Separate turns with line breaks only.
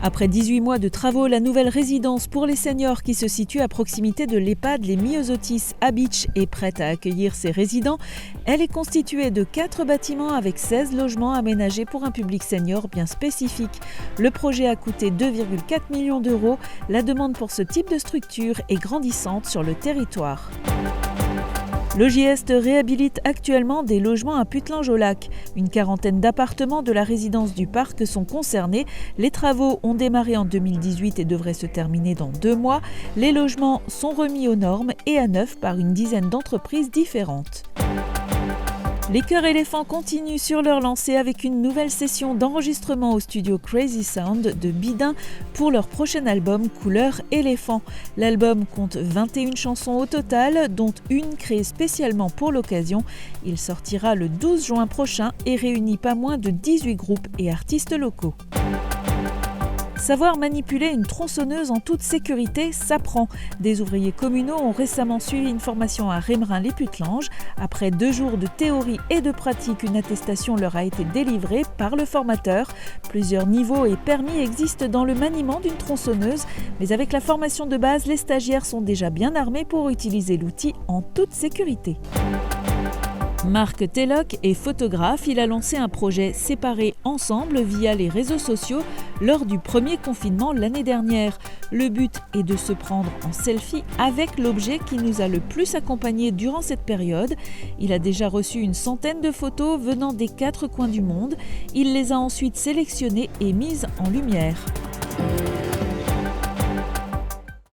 Après 18 mois de travaux, la nouvelle résidence pour les seniors qui se situe à proximité de l'EHPAD Les Myosotis à Beach est prête à accueillir ses résidents. Elle est constituée de 4 bâtiments avec 16 logements aménagés pour un public senior bien spécifique. Le projet a coûté 2,4 millions d'euros. La demande pour ce type de structure est grandissante sur le territoire. Le GIEST réhabilite actuellement des logements à Putelange-au-Lac. Une quarantaine d'appartements de la résidence du parc sont concernés. Les travaux ont démarré en 2018 et devraient se terminer dans 2 mois. Les logements sont remis aux normes et à neuf par une dizaine d'entreprises différentes. Les Chœurs Éléphants continuent sur leur lancée avec une nouvelle session d'enregistrement au studio Crazy Sound de Bidin pour leur prochain album Couleur Éléphant. L'album compte 21 chansons au total, dont une créée spécialement pour l'occasion. Il sortira le 12 juin prochain et réunit pas moins de 18 groupes et artistes locaux. Savoir manipuler une tronçonneuse en toute sécurité s'apprend. Des ouvriers communaux ont récemment suivi une formation à Rémerin-les-Putelanges. Après 2 jours de théorie et de pratique, une attestation leur a été délivrée par le formateur. Plusieurs niveaux et permis existent dans le maniement d'une tronçonneuse, mais avec la formation de base, les stagiaires sont déjà bien armés pour utiliser l'outil en toute sécurité. Marc Telloc est photographe. Il a lancé un projet Séparés ensemble via les réseaux sociaux lors du premier confinement l'année dernière. Le but est de se prendre en selfie avec l'objet qui nous a le plus accompagnés durant cette période. Il a déjà reçu une centaine de photos venant des 4 coins du monde. Il les a ensuite sélectionnées et mises en lumière.